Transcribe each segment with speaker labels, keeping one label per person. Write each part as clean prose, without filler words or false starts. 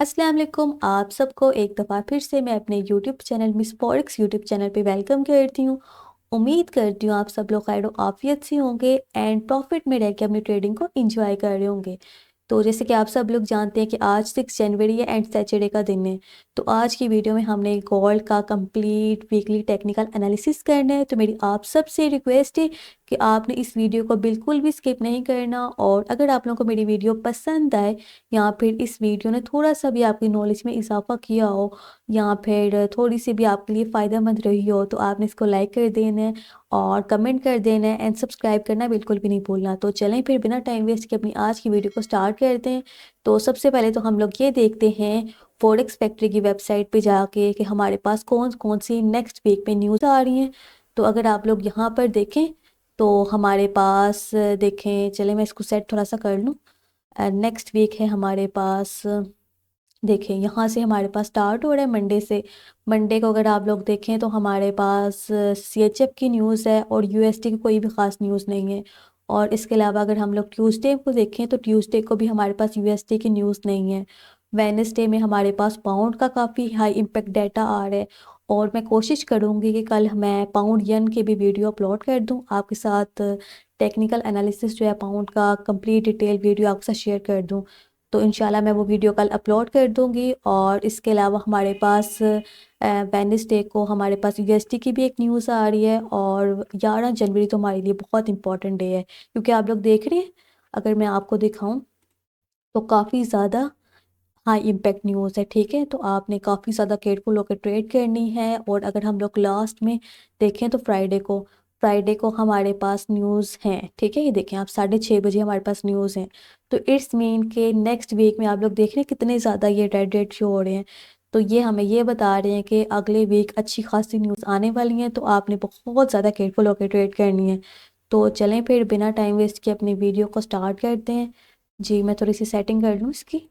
Speaker 1: अस्सलाम वालेकुम। आप सबको एक दफ़ा फिर से मैं अपने YouTube channel miss forex YouTube channel पे वेलकम करती हूँ। उम्मीद करती हूँ आप सब लोग खैर आफियत से होंगे एंड प्रॉफिट में रह के अपनी ट्रेडिंग को एंजॉय कर रहे होंगे। तो जैसे कि आप सब लोग जानते हैं कि आज 6 जनवरी है एंड सैटरडे का दिन है। तो आज की वीडियो में हमने गोल्ड का कंप्लीट वीकली टेक्निकल एनालिसिस करना है। तो मेरी आप सबसे रिक्वेस्ट है कि आपने इस वीडियो को बिल्कुल भी स्किप नहीं करना, और अगर आप लोगों को मेरी वीडियो पसंद आए या फिर इस वीडियो ने थोड़ा सा भी आपकी नॉलेज में इजाफा किया हो या फिर थोड़ी सी भी आपके लिए फ़ायदेमंद रही हो, तो आपने इसको लाइक कर देना है और कमेंट कर देना है एंड सब्सक्राइब करना बिल्कुल भी नहीं भूलना। तो चलें फिर बिना टाइम वेस्ट के अपनी आज की वीडियो को स्टार्ट करते हैं। तो सबसे पहले तो हम लोग ये देखते हैं फॉरेक्स फैक्ट्री की वेबसाइट पे जाके कि हमारे पास कौन कौन सी नेक्स्ट वीक में न्यूज़ आ रही हैं। तो अगर आप लोग यहाँ पर देखें तो हमारे पास देखें, चले मैं इसको सेट थोड़ा सा कर लूँ। नेक्स्ट वीक है हमारे पास, देखें यहाँ से हमारे पास स्टार्ट हो रहा है मंडे से। मंडे को अगर आप लोग देखें तो हमारे पास CHF की न्यूज़ है और USD की कोई भी ख़ास न्यूज़ नहीं है। और इसके अलावा अगर हम लोग ट्यूसडे को देखें तो ट्यूसडे को भी हमारे पास USD की न्यूज़ नहीं है। वेडनेसडे में हमारे पास पाउंड का काफ़ी हाई इम्पेक्ट डाटा आ रहा है, और मैं कोशिश करूँगी कि कल मैं पाउंड यन की भी वीडियो अपलोड कर दूँ आपके साथ। टेक्निकल एनालिसिस जो है पाउंड का कंप्लीट डिटेल वीडियो आपके साथ शेयर कर दूँ। तो इंशाल्लाह मैं वो वीडियो कल अपलोड कर दूँगी। और इसके अलावा हमारे पास वेडनेसडे को हमारे पास USD की भी एक न्यूज़ आ रही है, और 11 जनवरी तो हमारे लिए बहुत इंपॉर्टेंट डे है, क्योंकि आप लोग देख रहे हैं अगर मैं आपको दिखाऊं तो काफ़ी ज़्यादा हाई इम्पैक्ट न्यूज़ है। ठीक है, तो आपने काफ़ी ज़्यादा केयरफुल होकर ट्रेड करनी है। और अगर हम लोग लास्ट में देखें तो फ्राइडे को हमारे पास न्यूज़ हैं। ठीक है, ये देखें आप 6:30 बजे हमारे पास न्यूज़ हैं। तो इट्स मीन के नेक्स्ट वीक में आप लोग देख रहे हैं कितने ज़्यादा ये रेड रेड शो हो रहे हैं। तो ये हमें ये बता रहे हैं कि अगले वीक अच्छी खासी न्यूज़ आने वाली हैं, तो आपने बहुत ज़्यादा केयरफुल होकर ट्रेड करनी है। तो चलें फिर बिना टाइम वेस्ट के अपनी वीडियो को स्टार्ट करते हैं। जी मैं थोड़ी सी सेटिंग कर लूँ इसकी।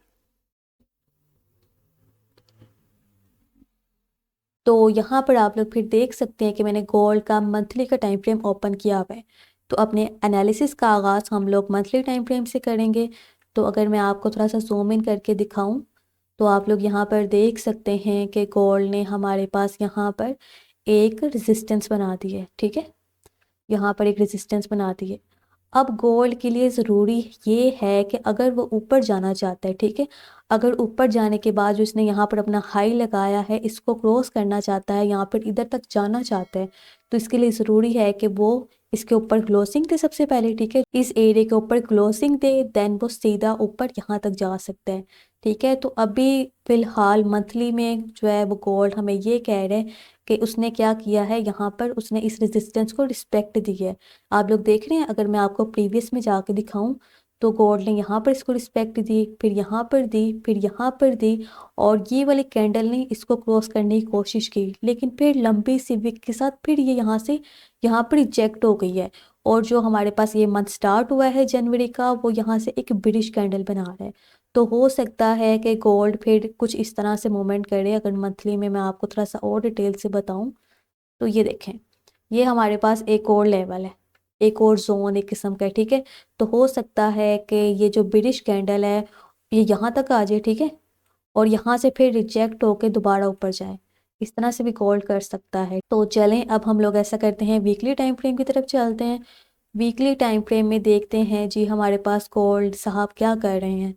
Speaker 1: तो यहाँ पर आप लोग फिर देख सकते हैं कि मैंने गोल्ड का मंथली का टाइम फ्रेम ओपन किया हुआ है। तो अपने एनालिसिस का आगाज़ हम लोग मंथली टाइम फ्रेम से करेंगे। तो अगर मैं आपको थोड़ा सा जूम इन करके दिखाऊं तो आप लोग यहाँ पर देख सकते हैं कि गोल्ड ने हमारे पास यहाँ पर एक रेजिस्टेंस बना दी है। ठीक है, यहाँ पर एक रेजिस्टेंस बना दी है। अब गोल्ड के लिए ज़रूरी ये है कि अगर वो ऊपर जाना चाहता है, ठीक है, अगर ऊपर जाने के बाद जो इसने यहाँ पर अपना हाई लगाया है इसको क्रॉस करना चाहता है, यहाँ पर इधर तक जाना चाहता है, तो इसके लिए ज़रूरी है कि वो इसके ऊपर क्लोजिंग दे सबसे पहले। ठीक है, इस एरिया के ऊपर क्लोजिंग दे, देन वो सीधा ऊपर यहाँ तक जा सकता है। ठीक है, तो अभी फ़िलहाल मंथली में जो है वो गोल्ड हमें ये कह रहे हैं कि उसने क्या किया है, यहाँ पर उसने इस रेजिस्टेंस को रिस्पेक्ट दी है। आप लोग देख रहे हैं अगर मैं आपको प्रीवियस में जाके दिखाऊं तो गोल्ड ने यहाँ पर इसको रिस्पेक्ट दी, फिर यहाँ पर दी, फिर यहाँ पर दी, और ये वाली कैंडल ने इसको क्रॉस करने की कोशिश की, लेकिन फिर लंबी सी विक के साथ फिर ये यहाँ से यहाँ पर रिजेक्ट हो गई है। और जो हमारे पास ये मंथ स्टार्ट हुआ है जनवरी का, वो यहाँ से एक ब्रिटिश कैंडल बना रहा है। तो हो सकता है कि गोल्ड फिर कुछ इस तरह से मूवमेंट करे। अगर मंथली में मैं आपको थोड़ा सा और डिटेल से बताऊं तो ये देखें, ये हमारे पास एक और लेवल है, एक और जोन एक किस्म का है। ठीक है, तो हो सकता है कि ये जो ब्रिटिश कैंडल है ये यहाँ तक आ जाए, ठीक है, और यहाँ से फिर रिजेक्ट होके दोबारा ऊपर जाए। इस तरह से भी गोल्ड कर सकता है। तो चलें अब हम लोग ऐसा करते हैं, वीकली टाइम फ्रेम की तरफ चलते हैं। वीकली टाइम फ्रेम में देखते हैं जी हमारे पास गोल्ड साहब क्या कर रहे हैं।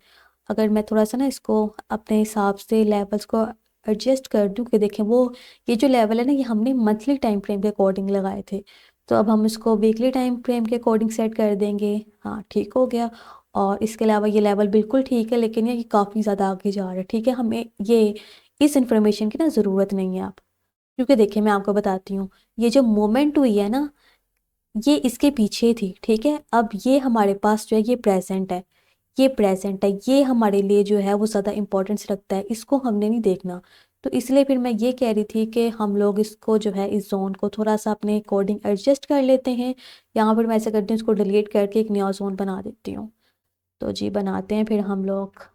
Speaker 1: अगर मैं थोड़ा सा ना इसको अपने हिसाब से लेवल्स को एडजस्ट कर दूं कि देखें वो ये जो लेवल है ना ये हमने मंथली टाइम फ्रेम के अकॉर्डिंग लगाए थे, तो अब हम इसको वीकली टाइम फ्रेम के अकॉर्डिंग सेट कर देंगे। हाँ ठीक हो गया। और इसके अलावा ये लेवल बिल्कुल ठीक है, लेकिन ये काफ़ी ज़्यादा आगे जा रहा है। ठीक है, हमें ये इस इंफॉर्मेशन की ना ज़रूरत नहीं है आप, क्योंकि देखिए मैं आपको बताती हूँ, ये जो मोमेंट हुई है ना ये इसके पीछे थी। ठीक है, अब ये हमारे पास जो है ये प्रेजेंट है, ये प्रेजेंट है, ये हमारे लिए जो है वो ज़्यादा इंपॉर्टेंस रखता है, इसको हमने नहीं देखना। तो इसलिए फिर मैं ये कह रही थी कि हम लोग इसको जो है इस जोन को थोड़ा सा अपने अकॉर्डिंग एडजस्ट कर लेते हैं। यहाँ पर मैं ऐसा करती हूँ इसको डिलीट करके एक नया जोन बना देती हूँ। तो जी बनाते हैं फिर हम लोग।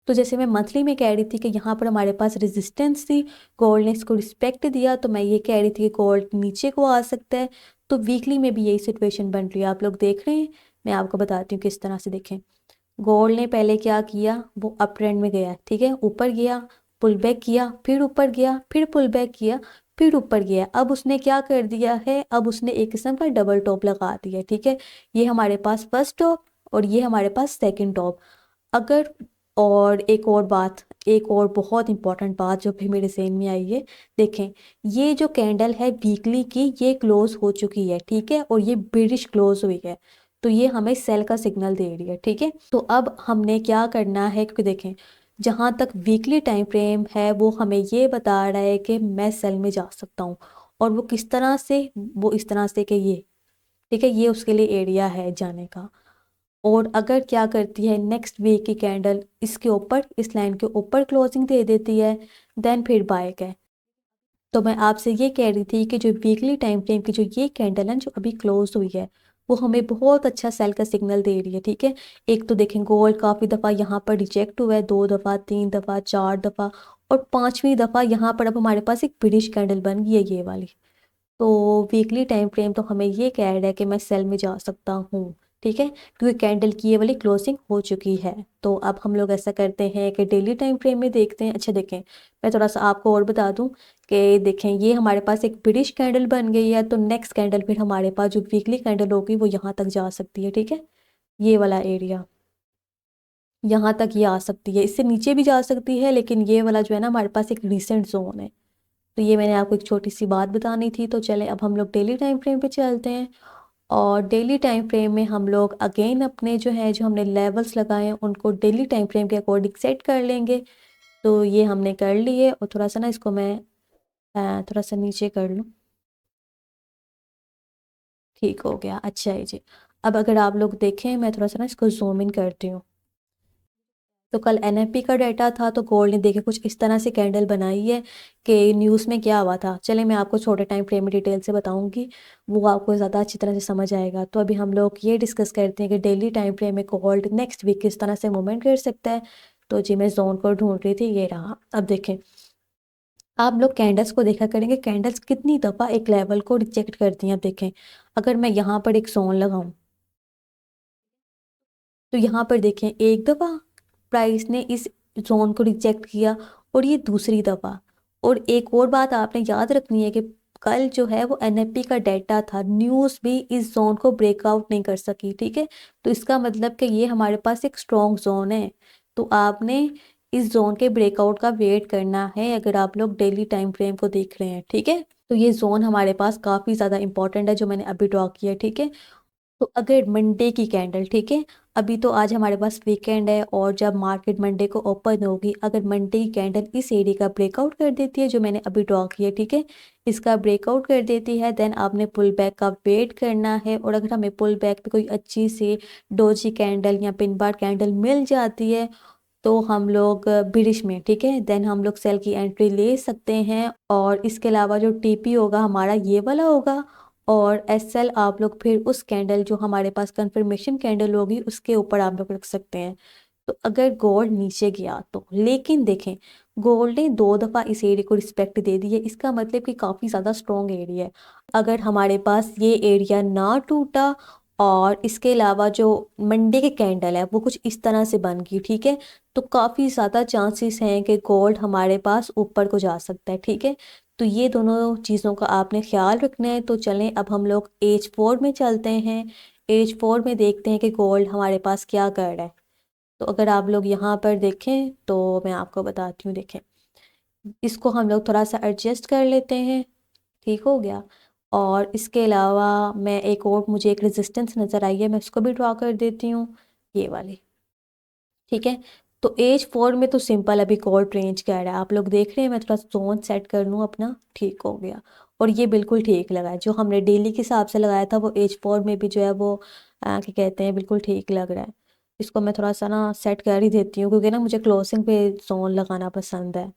Speaker 1: तो जैसे मैं मंथली में कह रही थी कि यहाँ पर हमारे पास रेजिस्टेंस थी, गोल्ड ने इसको रिस्पेक्ट दिया, तो मैं ये कह रही थी कि गोल्ड नीचे को आ सकता है। तो वीकली में भी यही सिचुएशन बन रही है, आप लोग देख रहे हैं। मैं आपको बताती हूँ किस तरह से देखें। गोल्ड ने पहले क्या किया, वो अप ट्रेंड में गया, ठीक है, ऊपर गया, पुल बैक किया, फिर ऊपर गया, फिर पुल बैक किया, फिर ऊपर गया। अब उसने क्या कर दिया है, अब उसने एक किस्म का डबल टॉप लगा दिया, ठीक है। ये हमारे पास फर्स्ट टॉप और ये हमारे पास सेकंड टॉप। अगर, और एक और बात, एक और बहुत इंपॉर्टेंट बात जो भी मेरे ज़हन में आई है, देखें, ये जो कैंडल है वीकली की, ये क्लोज हो चुकी है, ठीक है, और ये बिरिश क्लोज हुई है, तो ये हमें सेल का सिग्नल दे रही है, ठीक है। तो अब हमने क्या करना है, क्योंकि देखें, जहाँ तक वीकली टाइम फ्रेम है वो हमें ये बता रहा है कि मैं सेल में जा सकता हूँ। और वो किस तरह से, वो इस तरह से कि ये, ठीक है, ये उसके लिए एरिया है जाने का। और अगर क्या करती है, नेक्स्ट वीक की कैंडल इसके ऊपर, इस लाइन के ऊपर क्लोजिंग दे देती है, देन फिर बाय है। तो मैं आपसे ये कह रही थी कि जो वीकली टाइम फ्रेम की जो ये कैंडल है जो अभी क्लोज हुई है, वो हमें बहुत अच्छा सेल का सिग्नल दे रही है, ठीक है। एक तो देखें, गोल्ड काफ़ी दफ़ा यहाँ पर रिजेक्ट हुआ है, 2 दफ़ा, 3 दफ़ा, 4 दफ़ा, और पांचवी दफ़ा यहाँ पर अब हमारे पास एक बिरिश कैंडल बन गई है, ये वाली। तो वीकली टाइम फ्रेम तो हमें ये कह रहा है कि मैं सेल में जा सकता हूँ, ठीक है, क्योंकि कैंडल की ये वाली क्लोजिंग हो चुकी है। तो अब हम लोग ऐसा करते हैं कि डेली टाइम फ्रेम में देखते हैं। अच्छा देखें, मैं थोड़ा सा आपको और बता दूं कि देखें, ये हमारे पास एक ब्रिटिश कैंडल बन गई है, तो नेक्स्ट कैंडल फिर हमारे पास जो वीकली कैंडल होगी वो यहाँ तक जा सकती है, ठीक है, ये वाला एरिया यहाँ तक ये आ सकती है, इससे नीचे भी जा सकती है, लेकिन ये वाला जो है ना हमारे पास एक रिसेंट जोन है। तो ये मैंने आपको एक छोटी सी बात बतानी थी। तो चलें अब हम लोग डेली टाइम फ्रेम पे चलते हैं। और डेली टाइम फ्रेम में हम लोग अगेन अपने जो है, जो हमने लेवल्स लगाए हैं उनको डेली टाइम फ्रेम के अकॉर्डिंग सेट कर लेंगे। तो ये हमने कर लिए, और थोड़ा सा ना इसको मैं थोड़ा सा नीचे कर लूँ, ठीक हो गया, अच्छा है जी। अब अगर आप लोग देखें, मैं थोड़ा सा ना इसको जूम इन करती हूँ। तो कल एनएफपी का डाटा था, तो गोल्ड ने देखे कुछ इस तरह से कैंडल बनाई है कि न्यूज़ में क्या हुआ था। चले मैं आपको छोटे टाइम फ्रेम में डिटेल से बताऊंगी, वो आपको ज़्यादा अच्छी तरह से समझ आएगा। तो अभी हम लोग ये डिस्कस करते हैं कि डेली टाइम फ्रेम में गोल्ड नेक्स्ट वीक किस तरह से मूवमेंट कर सकता है। तो जी मैं जोन को ढूंढ रही थी, ये रहा। अब देखें, आप लोग कैंडल्स को देखा करेंगे, कैंडल्स कितनी दफ़ा एक लेवल को रिजेक्ट करती हैं। अब देखें, अगर मैं यहाँ पर एक जोन लगाऊं, तो यहाँ पर देखें, एक दफ़ा प्राइस ने इस जोन को रिजेक्ट किया, और ये दूसरी दफ़ा। और एक और बात आपने याद रखनी है कि कल जो है वो एनएफपी का डाटा था, न्यूज़ भी इस जोन को ब्रेकआउट नहीं कर सकी, ठीक है। तो इसका मतलब कि ये हमारे पास एक स्ट्रॉन्ग जोन है। तो आपने इस जोन के ब्रेकआउट का वेट करना है अगर आप लोग डेली टाइम फ्रेम को देख रहे हैं, ठीक है। तो ये जोन हमारे पास काफ़ी ज़्यादा इंपॉर्टेंट है जो मैंने अभी ड्रॉ किया है, ठीक है। तो अगर मंडे की कैंडल, ठीक है, अभी तो आज हमारे पास वीकेंड है, और जब मार्केट मंडे को ओपन होगी, अगर मंडे की कैंडल इस एरिया का ब्रेकआउट कर देती है जो मैंने अभी ड्रॉ किया, ठीक है, इसका ब्रेकआउट कर देती है, देन आपने पुल बैक का वेट करना है। और अगर हमें पुल बैक पे कोई अच्छी सी डोजी कैंडल या पिन बार कैंडल मिल जाती है, तो हम लोग बिरिश में, ठीक है, देन हम लोग सेल की एंट्री ले सकते हैं। और इसके अलावा जो टीपी होगा हमारा ये वाला होगा, और एसएल आप लोग फिर उस कैंडल जो हमारे पास कंफर्मेशन कैंडल होगी उसके ऊपर आप लोग रख सकते हैं। तो अगर गोल्ड नीचे गया तो, लेकिन देखें, गोल्ड ने 2 दफ़ा इस एरिया को रिस्पेक्ट दे दी है, इसका मतलब कि काफ़ी ज़्यादा स्ट्रॉन्ग एरिया है। अगर हमारे पास ये एरिया ना टूटा, और इसके अलावा जो मंडे के कैंडल है वो कुछ इस तरह से बन गई, ठीक है, तो काफ़ी ज़्यादा चांसेस हैं कि गोल्ड हमारे पास ऊपर को जा सकता है, ठीक है। तो ये दोनों चीज़ों का आपने ख्याल रखना है। तो चलें अब हम लोग एज 4 में चलते हैं। एज 4 में देखते हैं कि गोल्ड हमारे पास क्या कर रहा है। तो अगर आप लोग यहाँ पर देखें तो मैं आपको बताती हूँ, देखें, इसको हम लोग थोड़ा सा एडजस्ट कर लेते हैं, ठीक हो गया। और इसके अलावा मैं एक और, मुझे एक रेजिस्टेंस नज़र आई है, मैं उसको भी ड्रॉ कर देती हूँ, ये वाली, ठीक है। तो एज 4 में तो सिंपल अभी कोल्ड रेंज कह रहा है, आप लोग देख रहे हैं। मैं थोड़ा जोन सेट कर लूँ अपना, ठीक हो गया। और ये बिल्कुल ठीक लगा है, जो हमने डेली के हिसाब से लगाया था वो एज 4 में भी जो है वो क्या कहते हैं, बिल्कुल ठीक लग रहा है। इसको मैं थोड़ा सा ना सेट कर ही देती हूँ, क्योंकि ना मुझे क्लोजिंग पे जोन लगाना पसंद है,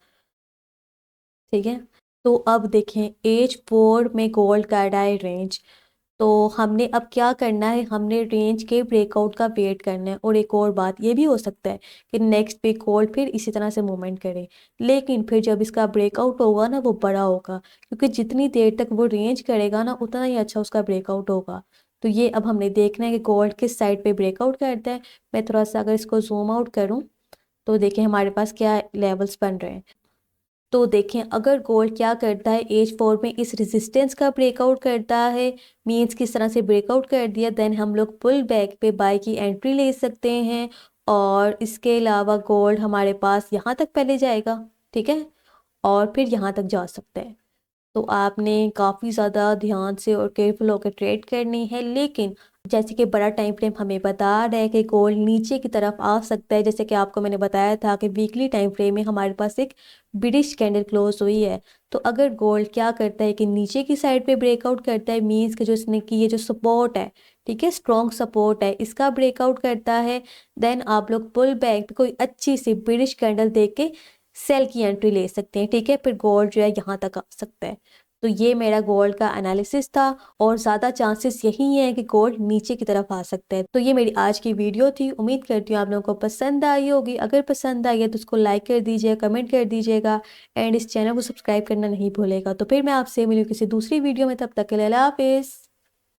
Speaker 1: ठीक है। तो अब देखें, एज 4 में गोल्ड का है रेंज। तो हमने अब क्या करना है, हमने रेंज के ब्रेकआउट का वेट करना है। और एक और बात ये भी हो सकता है कि नेक्स्ट पे गोल्ड फिर इसी तरह से मूवमेंट करे, लेकिन फिर जब इसका ब्रेकआउट होगा ना वो बड़ा होगा, क्योंकि जितनी देर तक वो रेंज करेगा ना उतना ही अच्छा उसका ब्रेकआउट होगा। तो ये अब हमने देखना है कि गोल्ड किस साइड पे ब्रेकआउट करता है। मैं थोड़ा सा अगर इसको जूम आउट करूँ तो देखें हमारे पास क्या लेवल्स बन रहे हैं। तो देखें अगर गोल्ड क्या करता है एज 4 में इस रेजिस्टेंस का ब्रेकआउट करता है, मींस किस तरह से ब्रेकआउट कर दिया, देन हम लोग पुल बैक पे बाय की एंट्री ले सकते हैं। और इसके अलावा गोल्ड हमारे पास यहाँ तक पहले जाएगा, ठीक है, और फिर यहाँ तक जा सकता है। तो आपने काफ़ी ज़्यादा ध्यान से और केयरफुल होकर ट्रेड करनी है। लेकिन जैसे कि बड़ा टाइम फ्रेम हमें बता रहा है कि गोल्ड नीचे की तरफ आ सकता है, जैसे कि आपको मैंने बताया था कि वीकली टाइम फ्रेम में हमारे पास एक बिडिश कैंडल क्लोज हुई है। तो अगर गोल्ड क्या करता है कि नीचे की साइड पे ब्रेकआउट करता है, मीन्स कि जो इसने की ये जो सपोर्ट है, ठीक है, स्ट्रॉन्ग सपोर्ट है, इसका ब्रेकआउट करता है, देन आप लोग पुल बैक पे कोई अच्छी सी बिडिश कैंडल देख के सेल की एंट्री ले सकते हैं, ठीक है, फिर गोल्ड जो है यहाँ तक आ सकता है। तो ये मेरा गोल्ड का एनालिसिस था और ज़्यादा चांसेस यही हैं कि गोल्ड नीचे की तरफ आ सकता है। तो ये मेरी आज की वीडियो थी, उम्मीद करती हूँ आप लोगों को पसंद आई होगी। अगर पसंद आई है तो उसको लाइक कर दीजिएगा, कमेंट कर दीजिएगा एंड इस चैनल को सब्सक्राइब करना नहीं भूलेगा। तो फिर मैं आपसे मिलूँ किसी दूसरी वीडियो में, तब तक के लिए अल्लाह हाफिज़।